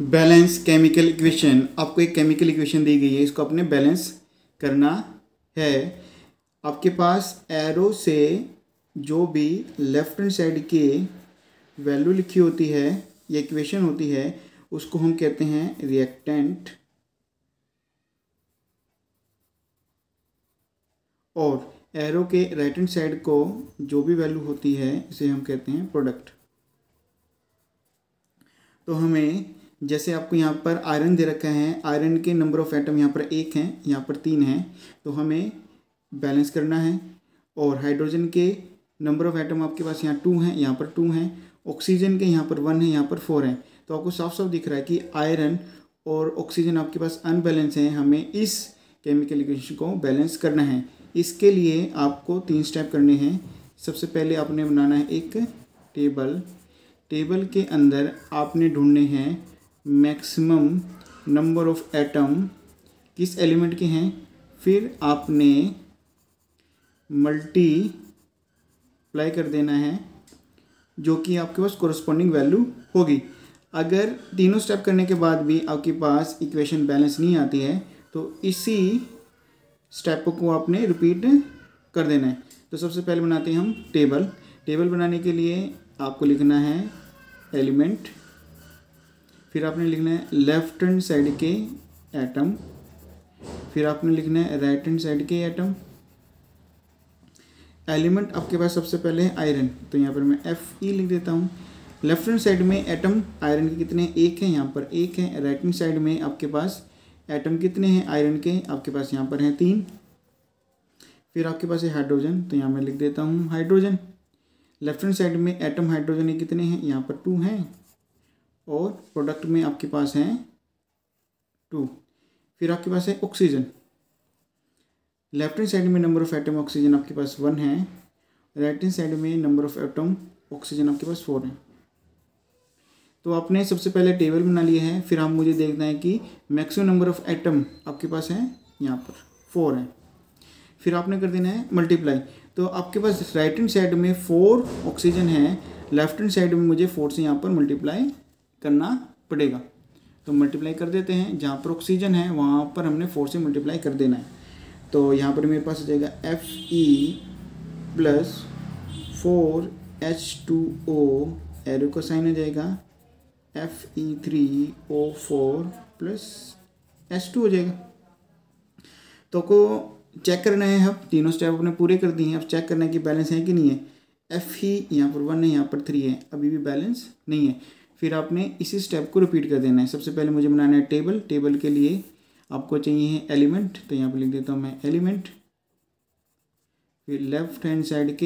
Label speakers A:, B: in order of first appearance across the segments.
A: Balance chemical equation. आपको एक chemical equation दी गई है, इसको आपने बैलेंस करना है। आपके पास एरो से जो भी लेफ्ट हैंड साइड की वैल्यू लिखी होती है या इक्वेशन होती है उसको हम कहते हैं रिएक्टेंट, और एरो के राइट हैंड साइड को जो भी वैल्यू होती है इसे हम कहते हैं प्रोडक्ट। तो हमें जैसे आपको यहाँ पर आयरन दे रखा है, आयरन के नंबर ऑफ एटम यहाँ पर 1 हैं, यहाँ पर 3 हैं, तो हमें बैलेंस करना है। और हाइड्रोजन के नंबर ऑफ एटम आपके पास यहाँ 2 हैं, यहाँ पर 2 हैं, ऑक्सीजन के यहाँ पर 1 है, यहाँ पर 4 हैं। तो आपको साफ साफ दिख रहा है कि आयरन और ऑक्सीजन आपके पास अनबैलेंस हैं, हमें इस केमिकल इक्वेशन को बैलेंस करना है। इसके लिए आपको 3 स्टेप करने हैं। सबसे पहले आपने बनाना है एक टेबल। टेबल के अंदर आपने ढूंढने हैं मैक्सिमम नंबर ऑफ एटम किस एलिमेंट के हैं, फिर आपने मल्टीप्लाई कर देना है जो कि आपके पास कोरस्पॉन्डिंग वैल्यू होगी। अगर तीनों स्टेप करने के बाद भी आपके पास इक्वेशन बैलेंस नहीं आती है तो इसी स्टेप को आपने रिपीट कर देना है। तो सबसे पहले बनाते हैं हम टेबल। टेबल बनाने के लिए आपको लिखना है एलिमेंट, फिर आपने लिखना है लेफ्ट हैंड साइड के एटम, फिर आपने लिखना है राइट हैंड साइड के एटम। एलिमेंट आपके पास सबसे पहले है आयरन, तो यहाँ पर मैं Fe लिख देता हूँ। लेफ्ट हैंड साइड में एटम आयरन के कितने हैं, 1 है, यहाँ पर 1 है। राइट हैंड साइड में आपके पास एटम कितने हैं आयरन के, आपके पास यहाँ पर हैं 3। फिर आपके पास है हाइड्रोजन, तो यहाँ मैं लिख देता हूँ हाइड्रोजन। लेफ्ट हैंड साइड में एटम हाइड्रोजन के कितने हैं, यहाँ पर 2 हैं, और प्रोडक्ट में आपके पास हैं 2। फिर आपके पास है ऑक्सीजन। लेफ्ट हैंड साइड में नंबर ऑफ एटम ऑक्सीजन आपके पास 1 है, राइट हैंड साइड में नंबर ऑफ एटम ऑक्सीजन आपके पास 4 है। तो आपने सबसे पहले टेबल बना लिया है, फिर हम मुझे देखना है कि मैक्सिमम नंबर ऑफ एटम आपके पास है यहाँ पर 4 है। फिर आपने कर देना है मल्टीप्लाई। तो आपके पास राइट हैंड साइड में 4 ऑक्सीजन है, लेफ्ट हैंड साइड में मुझे 4 से यहाँ पर मल्टीप्लाई करना पड़ेगा। तो मल्टीप्लाई कर देते हैं, जहाँ पर ऑक्सीजन है वहाँ पर हमने 4 से मल्टीप्लाई कर देना है। तो यहाँ पर मेरे पास आ जाएगा Fe प्लस 4H2O, एरो का साइन आ जाएगा Fe3O4 प्लस H2 हो जाएगा। तो को चेक करना है, हम तीनों स्टेप अपने पूरे कर दिए हैं। अब चेक करना है कि बैलेंस है कि नहीं है। Fe यहाँ पर 1 है, यहाँ पर 3 है, अभी भी बैलेंस नहीं है। फिर आपने इसी स्टेप को रिपीट कर देना है। सबसे पहले मुझे बनाना है टेबल। टेबल के लिए आपको चाहिए है एलिमेंट, तो यहाँ पर लिख देता हूँ मैं एलिमेंट। फिर लेफ्ट हैंड साइड के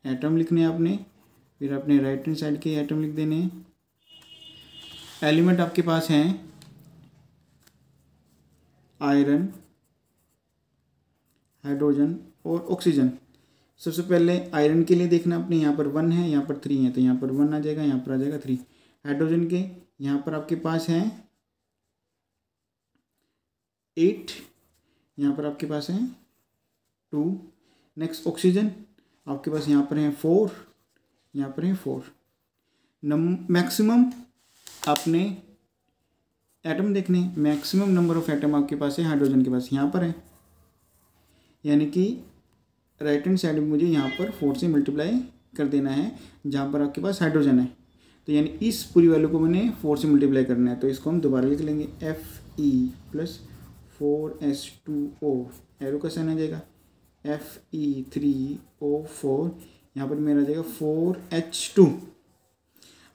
A: एटम लिखने हैं आपने, फिर अपने राइट हैंड साइड के एटम लिख देने हैं। एलिमेंट आपके पास हैं आयरन, हाइड्रोजन और ऑक्सीजन। सबसे पहले आयरन के लिए देखना अपने, यहाँ पर 1 है, यहाँ पर 3 है, तो यहाँ पर 1 आ जाएगा, यहाँ पर आ जाएगा 3। हाइड्रोजन के यहाँ पर आपके पास हैं 8, यहाँ पर आपके पास हैं 2। नेक्स्ट ऑक्सीजन आपके पास यहाँ पर हैं 4, यहाँ पर हैं 4। मैक्सिमम आपने एटम देखने, मैक्सिमम नंबर ऑफ एटम आपके पास है हाइड्रोजन के पास यहाँ पर है, यानी कि राइट हैंड साइड में मुझे यहाँ पर 4 से मल्टीप्लाई कर देना है जहाँ पर आपके पास हाइड्रोजन है। तो यानी इस पूरी वैल्यू को मैंने 4 से मल्टीप्लाई करना है। तो इसको हम दोबारा लिख लेंगे Fe प्लस 4H2O, एरो का साइन आ जाएगा Fe3O4, यहाँ पर मेरा आ जाएगा 4H2।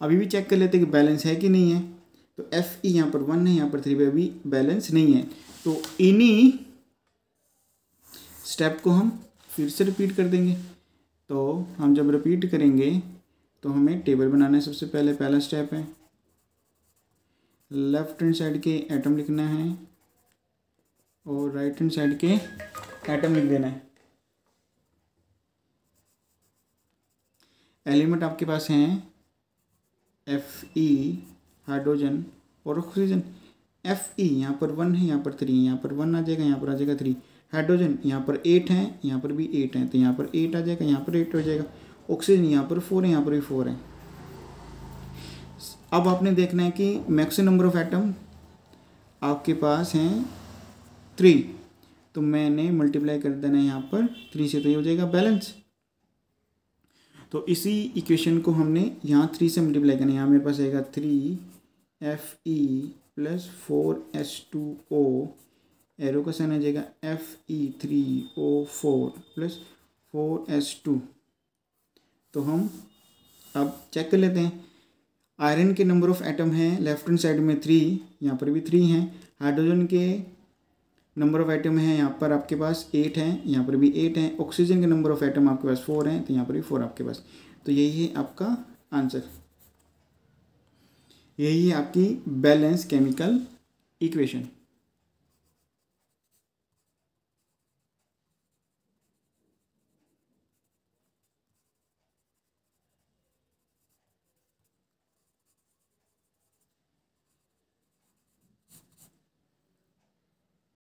A: अभी भी चेक कर लेते हैं कि बैलेंस है कि नहीं है। तो Fe यहाँ पर 1 है, यहाँ पर 3 है, अभी बैलेंस नहीं है। तो इन्हीं स्टेप को हम फिर से रिपीट कर देंगे। तो हम जब रिपीट करेंगे तो हमें टेबल बनाना है। सबसे पहले पहला स्टेप है लेफ्ट हैंड साइड के एटम लिखना है और राइट हैंड साइड के एटम लिख देना है। एलिमेंट आपके पास हैं Fe, हाइड्रोजन और ऑक्सीजन। Fe यहाँ पर 1 है, यहाँ पर 3 है, यहाँ पर 1 आ जाएगा, यहाँ पर आ जाएगा 3। हाइड्रोजन यहाँ पर 8 है, यहाँ पर भी 8 है, तो यहाँ पर 8 आ जाएगा, यहाँ पर 8 हो जाएगा। ऑक्सीजन यहाँ पर 4 है, यहाँ पर भी 4 है। अब आपने देखना है कि मैक्सिमम नंबर ऑफ एटम आपके पास हैं 3, तो मैंने मल्टीप्लाई कर देना है यहाँ पर 3 से, तो ये हो जाएगा बैलेंस। तो इसी इक्वेशन को हमने यहाँ 3 से मल्टीप्लाई करना है। यहाँ मेरे पास आएगा 3Fe प्लस 4H2O, एरो का साइन आ जाएगा Fe3O4 प्लस 4H2। तो हम अब चेक कर लेते हैं। आयरन के नंबर ऑफ एटम हैं लेफ्ट हैंड साइड में 3, यहाँ पर भी 3 हैं। हाइड्रोजन के नंबर ऑफ एटम है यहाँ पर आपके पास 8 हैं, यहाँ पर भी 8 हैं। ऑक्सीजन के नंबर ऑफ एटम आपके पास 4 हैं, तो यहाँ पर भी 4 आपके पास। तो यही है आपका आंसर, यही है आपकी बैलेंस केमिकल इक्वेशन।